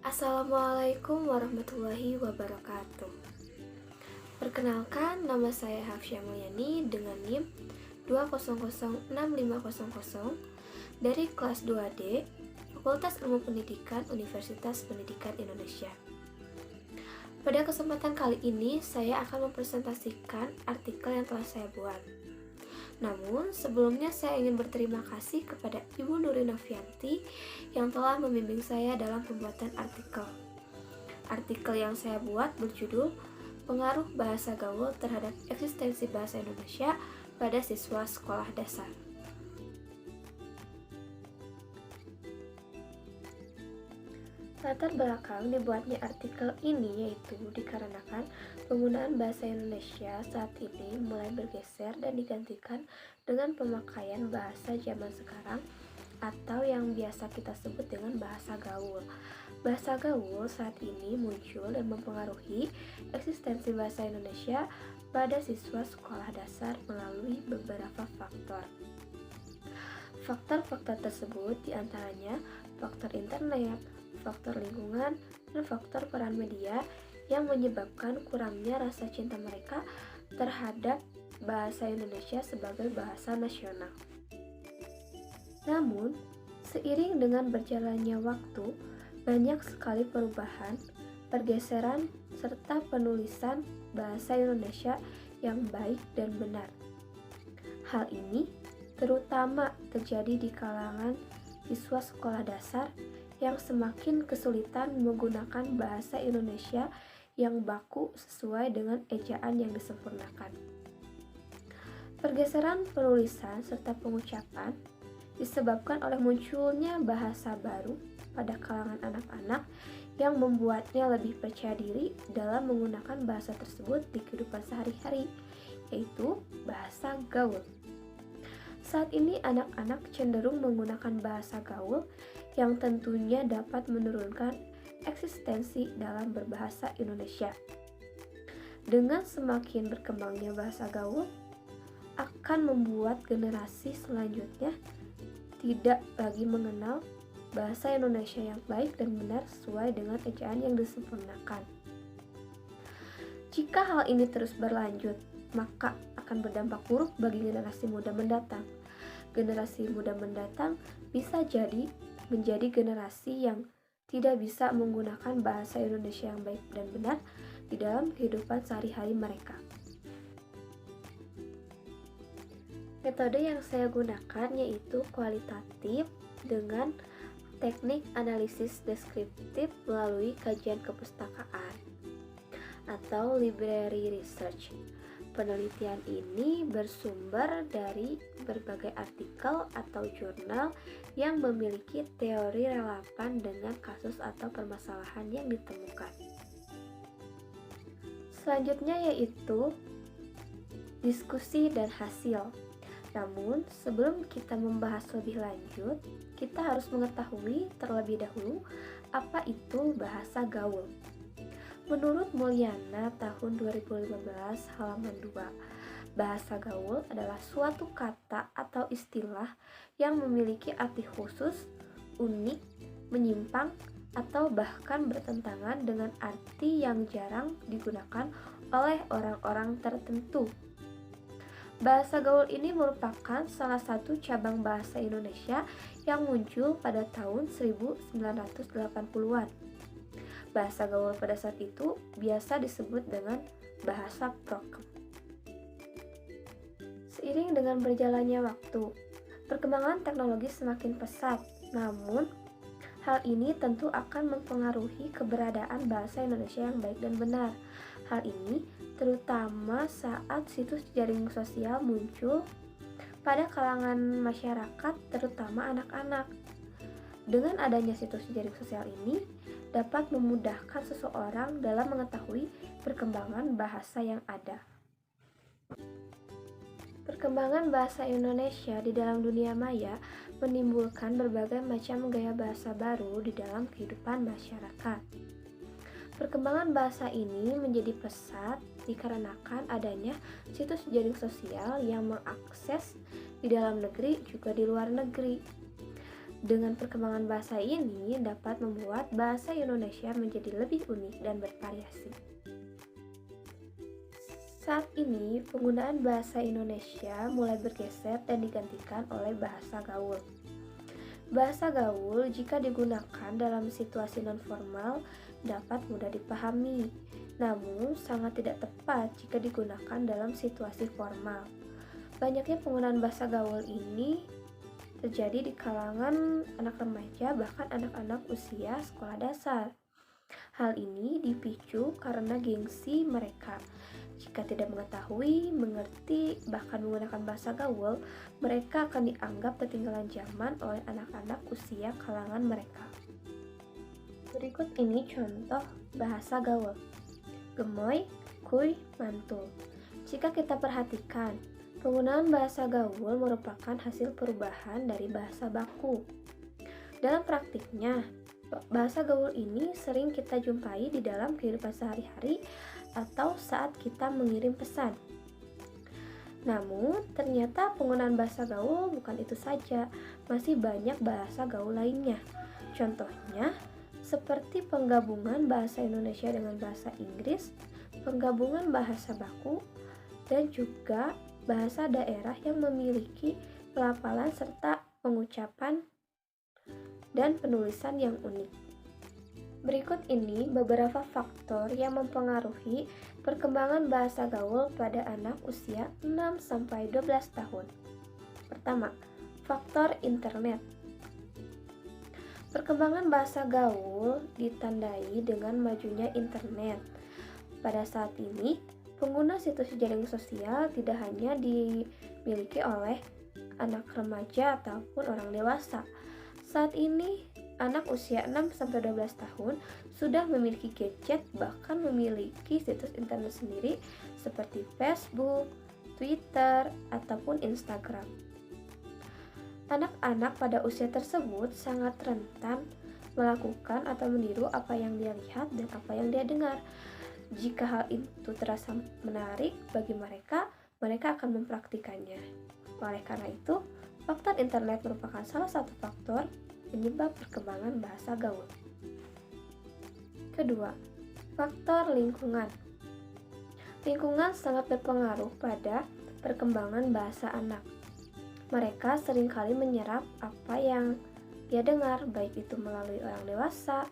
Assalamualaikum warahmatullahi wabarakatuh. Perkenalkan, nama saya Hafsyah Mulyani dengan NIM 2006500 dari kelas 2D Fakultas Ilmu Pendidikan Universitas Pendidikan Indonesia. Pada kesempatan kali ini, saya akan mempresentasikan artikel yang telah saya buat. Namun, sebelumnya saya ingin berterima kasih kepada Ibu Nuri Novianti yang telah membimbing saya dalam pembuatan artikel. Artikel yang saya buat berjudul Pengaruh Bahasa Gaul terhadap Eksistensi Bahasa Indonesia pada Siswa Sekolah Dasar. Latar belakang dibuatnya artikel ini yaitu dikarenakan penggunaan bahasa Indonesia saat ini mulai bergeser dan digantikan dengan pemakaian bahasa zaman sekarang atau yang biasa kita sebut dengan bahasa gaul. Bahasa gaul saat ini muncul dan mempengaruhi eksistensi bahasa Indonesia pada siswa sekolah dasar melalui beberapa faktor. Faktor-faktor tersebut diantaranya faktor internet, faktor lingkungan, dan faktor peran media yang menyebabkan kurangnya rasa cinta mereka terhadap bahasa Indonesia sebagai bahasa nasional. Namun, seiring dengan berjalannya waktu, banyak sekali perubahan, pergeseran, serta penulisan bahasa Indonesia yang baik dan benar. Hal ini terutama terjadi di kalangan siswa sekolah dasar yang semakin kesulitan menggunakan bahasa Indonesia yang baku sesuai dengan ejaan yang disempurnakan. Pergeseran penulisan serta pengucapan disebabkan oleh munculnya bahasa baru pada kalangan anak-anak yang membuatnya lebih percaya diri dalam menggunakan bahasa tersebut di kehidupan sehari-hari, yaitu bahasa gaul. Saat ini anak-anak cenderung menggunakan bahasa gaul yang tentunya dapat menurunkan eksistensi dalam berbahasa Indonesia. Dengan semakin berkembangnya bahasa gaul, akan membuat generasi selanjutnya tidak lagi mengenal bahasa Indonesia yang baik dan benar sesuai dengan ejaan yang disempurnakan. Jika hal ini terus berlanjut, maka akan berdampak buruk bagi generasi muda mendatang. Generasi muda mendatang bisa jadi menjadi generasi yang tidak bisa menggunakan bahasa Indonesia yang baik dan benar di dalam kehidupan sehari-hari mereka. Metode yang saya gunakan yaitu kualitatif dengan teknik analisis deskriptif melalui kajian kepustakaan atau library research. Penelitian ini bersumber dari berbagai artikel atau jurnal yang memiliki teori relevan dengan kasus atau permasalahan yang ditemukan. Selanjutnya yaitu diskusi dan hasil. Namun, sebelum kita membahas lebih lanjut, kita harus mengetahui terlebih dahulu apa itu bahasa gaul. Menurut Mulyana tahun 2015 halaman 2, bahasa gaul adalah suatu kata atau istilah yang memiliki arti khusus, unik, menyimpang, atau bahkan bertentangan dengan arti yang jarang digunakan oleh orang-orang tertentu. Bahasa gaul ini merupakan salah satu cabang bahasa Indonesia yang muncul pada tahun 1980-an. Bahasa gaul pada saat itu biasa disebut dengan bahasa prokem. Seiring dengan berjalannya waktu, perkembangan teknologi semakin pesat, namun hal ini tentu akan mempengaruhi keberadaan bahasa Indonesia yang baik dan benar. Hal ini terutama saat situs jaring sosial muncul pada kalangan masyarakat, terutama anak-anak. Dengan adanya situs jaring sosial ini, dapat memudahkan seseorang dalam mengetahui perkembangan bahasa yang ada. Perkembangan bahasa Indonesia di dalam dunia maya menimbulkan berbagai macam gaya bahasa baru di dalam kehidupan masyarakat. Perkembangan bahasa ini menjadi pesat dikarenakan adanya situs jaring sosial yang mengakses di dalam negeri juga di luar negeri. Dengan perkembangan bahasa ini dapat membuat bahasa Indonesia menjadi lebih unik dan bervariasi. Saat ini, penggunaan bahasa Indonesia mulai bergeser dan digantikan oleh bahasa gaul. Bahasa gaul jika digunakan dalam situasi nonformal dapat mudah dipahami, namun sangat tidak tepat jika digunakan dalam situasi formal. Banyaknya penggunaan bahasa gaul ini terjadi di kalangan anak remaja, bahkan anak-anak usia sekolah dasar. Hal ini dipicu karena gengsi mereka. Jika tidak mengetahui, mengerti, bahkan menggunakan bahasa gaul, mereka akan dianggap ketinggalan zaman oleh anak-anak usia kalangan mereka. Berikut ini contoh bahasa gaul. Gemoy, kuy, mantul. Jika kita perhatikan, penggunaan bahasa gaul merupakan hasil perubahan dari bahasa baku. Dalam praktiknya, bahasa gaul ini sering kita jumpai di dalam kehidupan sehari-hari atau saat kita mengirim pesan. Namun, ternyata penggunaan bahasa gaul bukan itu saja, masih banyak bahasa gaul lainnya. Contohnya, seperti penggabungan bahasa Indonesia dengan bahasa Inggris, penggabungan bahasa baku, dan juga bahasa daerah yang memiliki pelafalan serta pengucapan dan penulisan yang unik. Berikut ini beberapa faktor yang mempengaruhi perkembangan bahasa gaul pada anak usia 6-12 tahun. Pertama, faktor internet. Perkembangan bahasa gaul ditandai dengan majunya internet. Pada saat ini, pengguna situs jaring sosial tidak hanya dimiliki oleh anak remaja ataupun orang dewasa. Saat ini, anak usia 6-12 tahun sudah memiliki gadget, bahkan memiliki situs internet sendiri seperti Facebook, Twitter, ataupun Instagram. Anak-anak pada usia tersebut sangat rentan melakukan atau meniru apa yang dia lihat dan apa yang dia dengar. Jika hal itu terasa menarik bagi mereka, mereka akan mempraktikannya. Oleh karena itu, faktor internet merupakan salah satu faktor penyebab perkembangan bahasa gaul. Kedua, faktor lingkungan. Lingkungan sangat berpengaruh pada perkembangan bahasa anak. Mereka seringkali menyerap apa yang dia dengar, baik itu melalui orang dewasa,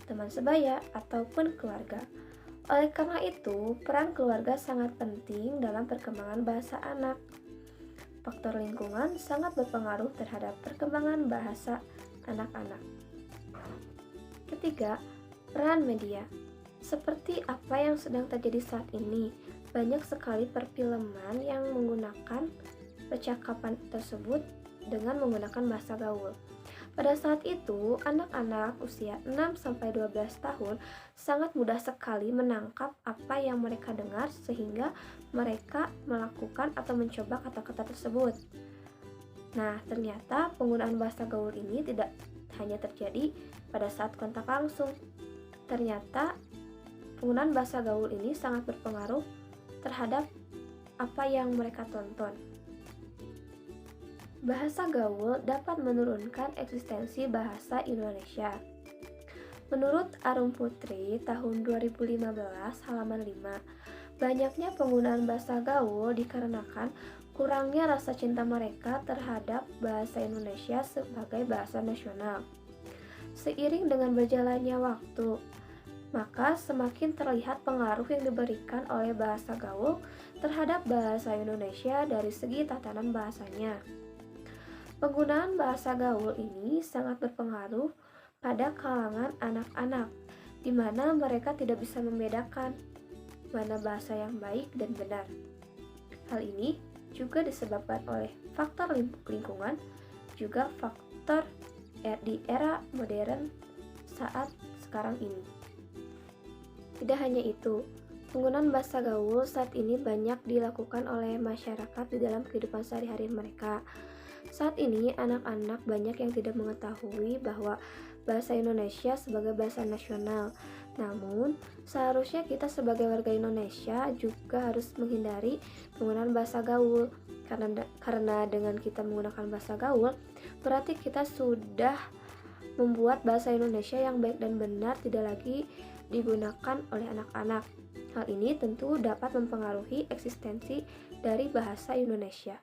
teman sebaya, ataupun keluarga. Oleh karena itu, peran keluarga sangat penting dalam perkembangan bahasa anak. Faktor lingkungan sangat berpengaruh terhadap perkembangan bahasa anak-anak. Ketiga, peran media. Seperti apa yang sedang terjadi saat ini, banyak sekali perfilman yang menggunakan percakapan tersebut dengan menggunakan bahasa gaul. Pada saat itu, anak-anak usia 6-12 tahun sangat mudah sekali menangkap apa yang mereka dengar sehingga mereka melakukan atau mencoba kata-kata tersebut. Nah, ternyata penggunaan bahasa gaul ini tidak hanya terjadi pada saat kontak langsung. Ternyata penggunaan bahasa gaul ini sangat berpengaruh terhadap apa yang mereka tonton. Bahasa gaul dapat menurunkan eksistensi bahasa Indonesia. Menurut Arum Putri tahun 2015 halaman 5, banyaknya penggunaan bahasa gaul dikarenakan kurangnya rasa cinta mereka terhadap bahasa Indonesia sebagai bahasa nasional. Seiring dengan berjalannya waktu, maka semakin terlihat pengaruh yang diberikan oleh bahasa gaul terhadap bahasa Indonesia dari segi tatanan bahasanya. Penggunaan bahasa gaul ini sangat berpengaruh pada kalangan anak-anak, di mana mereka tidak bisa membedakan mana bahasa yang baik dan benar. Hal ini juga disebabkan oleh faktor lingkungan, juga faktor di era modern saat sekarang ini. Tidak hanya itu, penggunaan bahasa gaul saat ini banyak dilakukan oleh masyarakat di dalam kehidupan sehari-hari mereka. Saat ini, anak-anak banyak yang tidak mengetahui bahwa bahasa Indonesia sebagai bahasa nasional. Namun, seharusnya kita sebagai warga Indonesia juga harus menghindari penggunaan bahasa gaul. Karena dengan kita menggunakan bahasa gaul, berarti kita sudah membuat bahasa Indonesia yang baik dan benar tidak lagi digunakan oleh anak-anak. Hal ini tentu dapat mempengaruhi eksistensi dari bahasa Indonesia.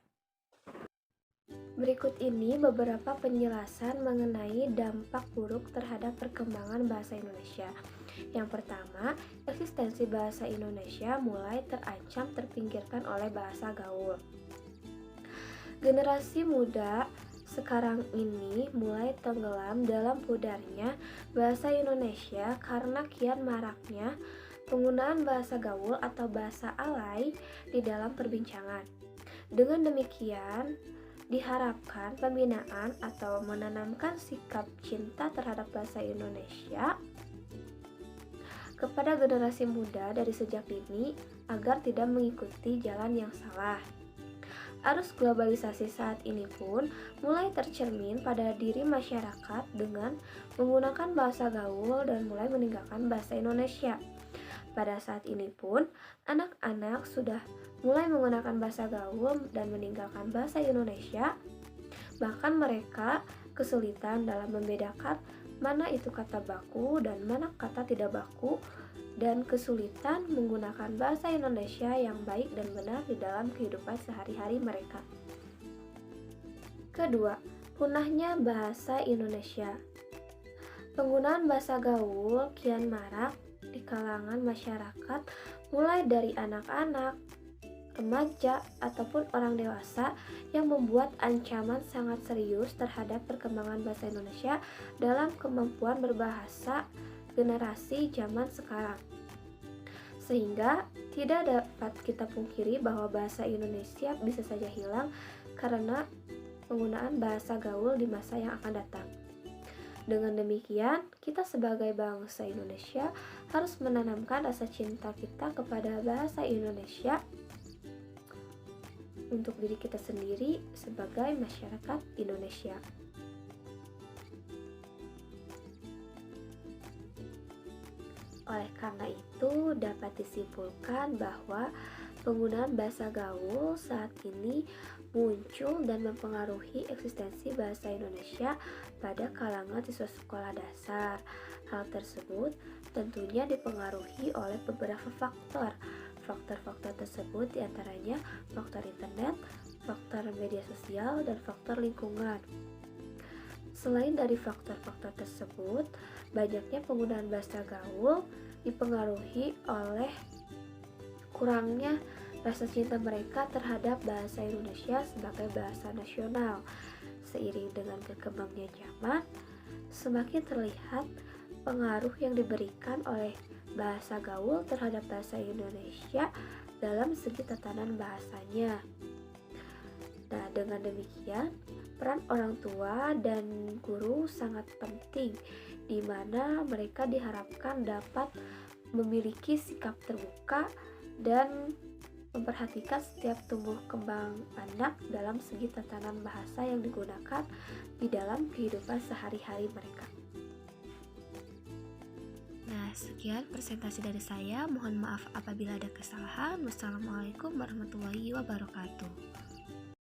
Berikut ini beberapa penjelasan mengenai dampak buruk terhadap perkembangan bahasa Indonesia. Yang pertama, eksistensi bahasa Indonesia mulai terancam terpinggirkan oleh bahasa gaul. Generasi muda sekarang ini mulai tenggelam dalam pudarnya bahasa Indonesia karena kian maraknya penggunaan bahasa gaul atau bahasa alay di dalam perbincangan. Dengan demikian, diharapkan pembinaan atau menanamkan sikap cinta terhadap bahasa Indonesia kepada generasi muda dari sejak dini agar tidak mengikuti jalan yang salah. Arus globalisasi saat ini pun mulai tercermin pada diri masyarakat dengan menggunakan bahasa gaul dan mulai meninggalkan bahasa Indonesia. Pada saat ini pun, anak-anak sudah mulai menggunakan bahasa gaul dan meninggalkan bahasa Indonesia. Bahkan mereka kesulitan dalam membedakan mana itu kata baku dan mana kata tidak baku, dan kesulitan menggunakan bahasa Indonesia yang baik dan benar di dalam kehidupan sehari-hari mereka. Kedua, punahnya bahasa Indonesia. Penggunaan bahasa gaul kian marak di kalangan masyarakat, mulai dari anak-anak, remaja, ataupun orang dewasa, yang membuat ancaman sangat serius terhadap perkembangan bahasa Indonesia dalam kemampuan berbahasa generasi zaman sekarang. Sehingga tidak dapat kita pungkiri bahwa bahasa Indonesia bisa saja hilang karena penggunaan bahasa gaul di masa yang akan datang. Dengan demikian, kita sebagai bangsa Indonesia harus menanamkan rasa cinta kita kepada bahasa Indonesia untuk diri kita sendiri sebagai masyarakat Indonesia. Oleh karena itu, dapat disimpulkan bahwa penggunaan bahasa gaul saat ini muncul dan mempengaruhi eksistensi bahasa Indonesia pada kalangan siswa sekolah dasar. Hal tersebut tentunya dipengaruhi oleh beberapa faktor. Faktor-faktor tersebut diantaranya faktor internet, faktor media sosial, dan faktor lingkungan. Selain dari faktor-faktor tersebut, banyaknya penggunaan bahasa gaul dipengaruhi oleh kurangnya rasa cinta mereka terhadap bahasa Indonesia sebagai bahasa nasional. Seiring dengan berkembangnya zaman, semakin terlihat pengaruh yang diberikan oleh bahasa gaul terhadap bahasa Indonesia dalam segi tatanan bahasanya. Nah, dengan demikian, peran orang tua dan guru sangat penting, di mana mereka diharapkan dapat memiliki sikap terbuka dan memperhatikan setiap tumbuh kembang anak dalam segi tatanan bahasa yang digunakan di dalam kehidupan sehari-hari mereka. Nah, sekian presentasi dari saya. Mohon maaf apabila ada kesalahan. Wassalamualaikum warahmatullahi wabarakatuh.